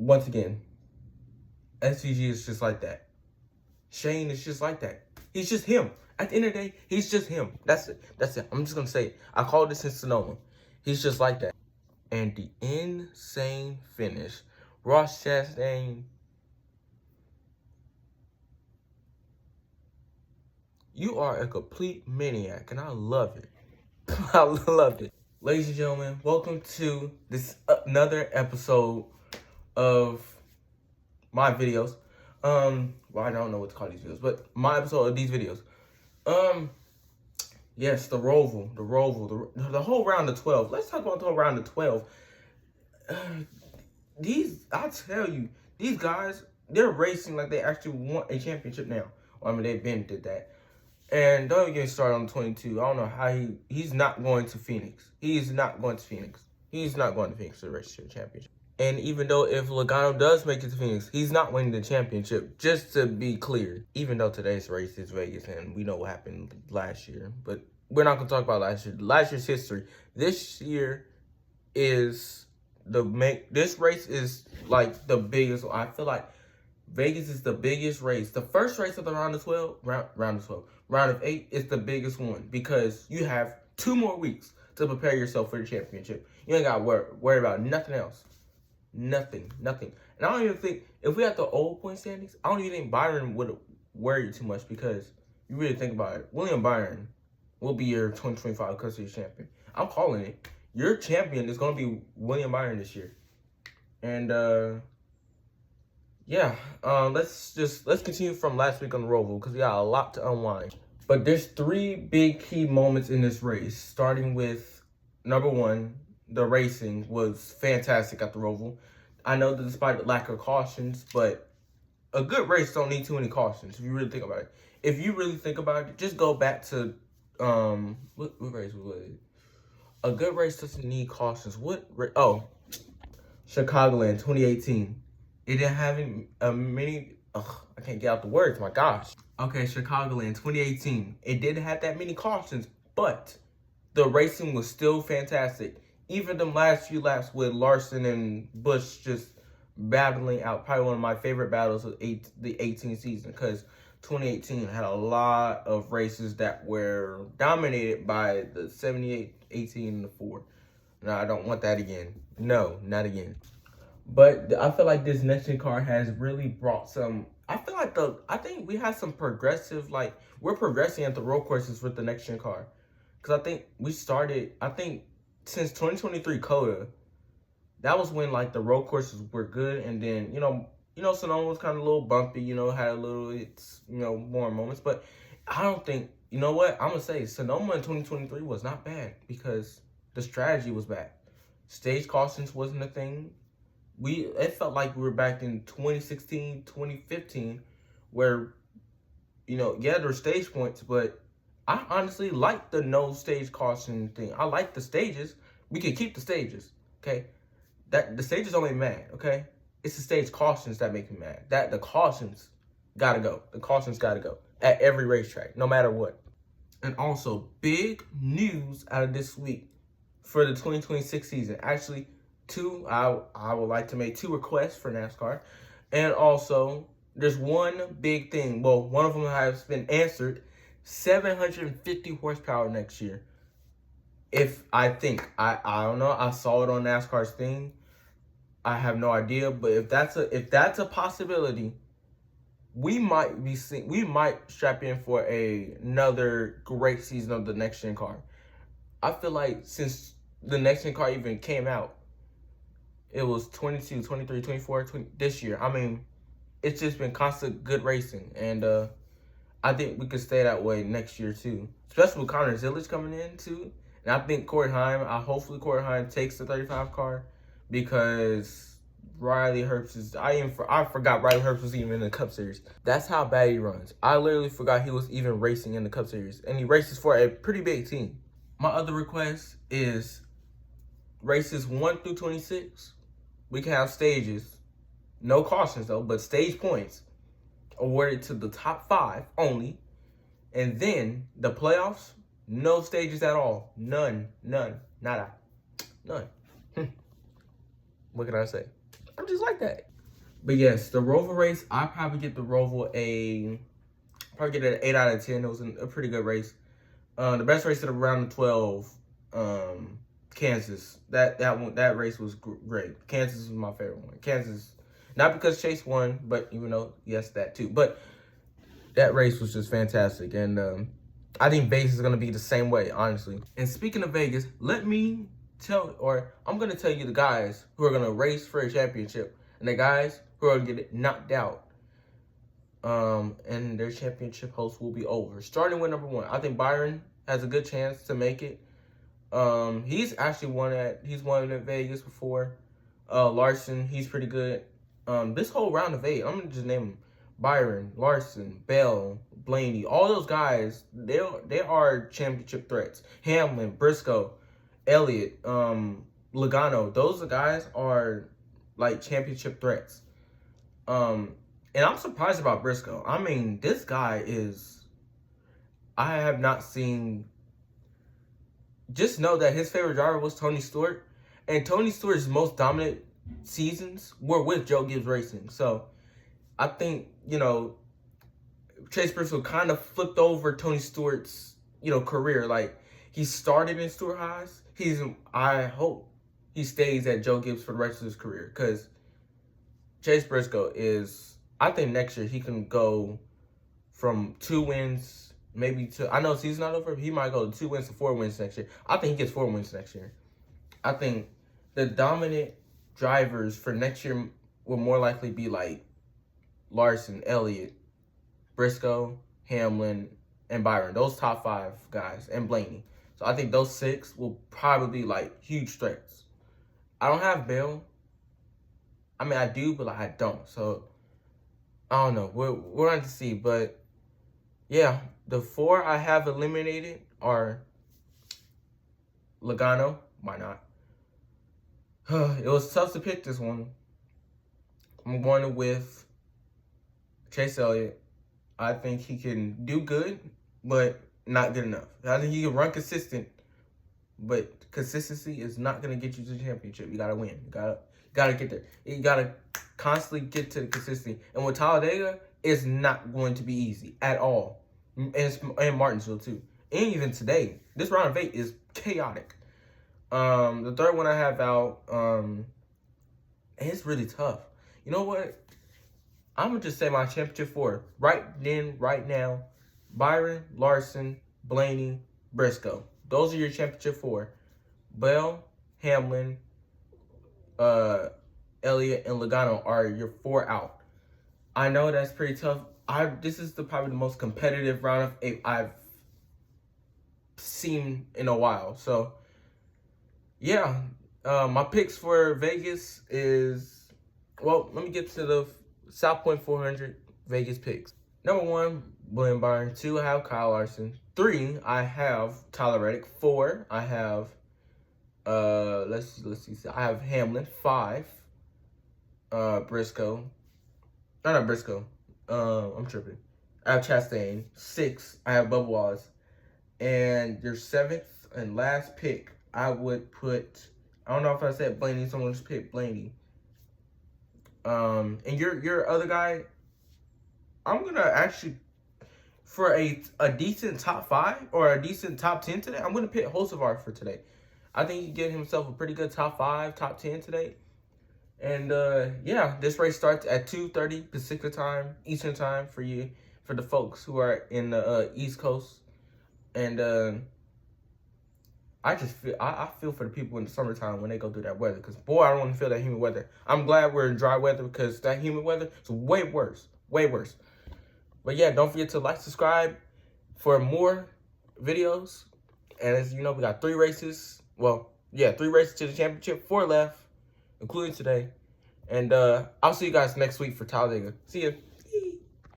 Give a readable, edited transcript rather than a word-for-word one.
once again, SVG is just like that. Shane is just like that. He's just him. At the end of the day, he's just him. That's it. That's it. I'm just going to say it. I called this in Sonoma. He's just like that. And the insane finish. Ross Chastain. You are a complete maniac, and I love it. I loved it. Ladies and gentlemen, welcome to this another episode of my videos. Well, I don't know what to call these videos, but my episode of these videos. Yes, the Roval, the whole round of 12. Let's talk about the whole round of 12. I tell you, these guys, they're racing like they actually want a championship now. Well, I mean, they've been did that. And don't even get started on 22. I don't know how he's not going to Phoenix. He's not going to Phoenix. He's not going to Phoenix to the race championship. And even though if Logano does make it to Phoenix, he's not winning the championship, just to be clear. Even though today's race is Vegas and we know what happened last year. But we're not going to talk about last year. Last year's history. This year is this race is like the biggest. I feel like Vegas is the biggest race. The first race of the round of 8 is the biggest one because you have 2 more weeks to prepare yourself for the championship. You ain't got to worry about nothing else. Nothing. And I don't even think, if we had the old point standings, I don't even think Byron would worry too much because you really think about it. William Byron will be your 2025 Cup Series champion. I'm calling it. Your champion is going to be William Byron this year. And, yeah, let's continue from last week on the Roval because we got a lot to unwind. But there's 3 big key moments in this race, starting with number 1, the racing was fantastic at the Roval. I know that despite the lack of cautions, but a good race don't need too many cautions if you really think about it. If you really think about it, just go back to what race was it? A good race doesn't need cautions. Chicagoland 2018. It didn't have many. I can't get out the words. My gosh. Okay, Chicagoland 2018. It didn't have that many cautions, but the racing was still fantastic. Even the last few laps with Larson and Busch just battling out. Probably one of my favorite battles of the 18th season because 2018 had a lot of races that were dominated by the 78, 18, and the 4. No, I don't want that again. No, not again. But I feel like this next gen car has really brought some. I think we had some progressive, like, we're progressing at the road courses with the next gen car. Because I think we started, since 2023 COTA, that was when, like, the road courses were good. And then, Sonoma was kind of a little bumpy, had a little, more moments. But I don't think, you know what? I'm going to say Sonoma in 2023 was not bad because the strategy was back. Stage cautions wasn't a thing. It felt like we were back in 2016, 2015, where, there were stage points, but I honestly like the no stage caution thing. I like the stages. We could keep the stages, okay? The stages don't make me mad, okay? It's the stage cautions that make me mad. The cautions gotta go. The cautions gotta go at every racetrack, no matter what. And also, big news out of this week for the 2026 season. Actually, I would like to make 2 requests for NASCAR. And also, there's one big thing. Well, one of them has been answered. 750 horsepower next year. I don't know. I saw it on NASCAR's thing. I have no idea. But if that's a possibility, we might strap in for another great season of the next gen car. I feel like since the next gen car even came out, it was 22, 23, 24, 20, this year. I mean, it's just been constant good racing. And I think we could stay that way next year, too. Especially with Connor Zillage coming in, too. And I think hopefully Corey Heim takes the 35 car because Riley Herbst I forgot Riley Herbst was even in the Cup Series. That's how bad he runs. I literally forgot he was even racing in the Cup Series. And he races for a pretty big team. My other request is races 1 through 26. We can have stages. No cautions, though, but stage points awarded to the top 5 only. And then the playoffs, no stages at all. None. Nada. None. What can I say? I'm just like that. But yes, the Roval race, I probably get the Roval probably get an 8 out of 10. It was a pretty good race. The best race at around the 12, Kansas. That race was great. Kansas was my favorite one. Kansas, not because Chase won, but even though yes, that too. But that race was just fantastic, and I think Vegas is gonna be the same way, honestly. And speaking of Vegas, I'm gonna tell you the guys who are gonna race for a championship, and the guys who are gonna get knocked out. And their championship hopes will be over. Starting with number 1, I think Byron has a good chance to make it. He's actually won at Vegas before. Larson, he's pretty good. This whole round of 8, I'm gonna just name them: Byron, Larson, Bell, Blaney. All those guys, they are championship threats. Hamlin, Briscoe, Elliott, Logano. Those guys are like championship threats. And I'm surprised about Briscoe. I mean, this guy is... I have not seen... Just know that his favorite driver was Tony Stewart. And Tony Stewart's most dominant seasons were with Joe Gibbs Racing. So, I think, Chase Briscoe kind of flipped over Tony Stewart's, career. Like, he started in Stewart Haas. I hope he stays at Joe Gibbs for the rest of his career. Because Chase Briscoe is... I think next year he can go from 2 wins, maybe to... I know season's not over, but he might go to 2 wins to 4 wins next year. I think he gets 4 wins next year. I think the dominant drivers for next year will more likely be like Larson, Elliott, Briscoe, Hamlin, and Byron. Those top 5 guys, and Blaney. So I think those 6 will probably be like huge threats. I don't have Bell. I mean, I do, but I don't. So... I don't know. We're going to see. But, yeah, the 4 I have eliminated are Logano. Why not? It was tough to pick this one. I'm going with Chase Elliott. I think he can do good, but not good enough. I think he can run consistent, but consistency is not going to get you to the championship. You got to win. You got to get there. You got to constantly get to the consistency. And with Talladega, it's not going to be easy at all. And Martinsville, too. And even today, this round of 8 is chaotic. The third one I have out, it's really tough. You know what? I'm going to just say my championship 4. Right now, Byron, Larson, Blaney, Briscoe. Those are your championship 4. Bell, Hamlin, Elliott, and Logano are your 4 out. I know that's pretty tough. This is probably the most competitive round of 8 I've seen in a while. So, yeah. My picks for Vegas is... Well, let me get to the South Point 400 Vegas picks. Number 1, William Byron. 2, I have Kyle Larson. 3, I have Tyler Reddick. 4, I have... let's see. I have Hamlin. 5, Briscoe. No, not Briscoe. I'm tripping. I have Chastain. 6, I have Bubba Wallace. And your 7th and last pick, I would put... I don't know if I said Blaney. Someone just picked Blaney. And your other guy, I'm gonna actually, for a decent top 5 or a decent top 10 today, I'm gonna pick Hocevar for today. I think he can get himself a pretty good top 5, top 10 today. And yeah, this race starts at 2:30 Pacific time, Eastern time for the folks who are in the East Coast. And I feel for the people in the summertime when they go through that weather, because boy, I don't want to feel that humid weather. I'm glad we're in dry weather, because that humid weather is way worse. But yeah, don't forget to like, subscribe for more videos. And as you know, we got 3 races. Well, yeah, 3 races to the championship, 4 left, including today. And I'll see you guys next week for Talladega. See ya.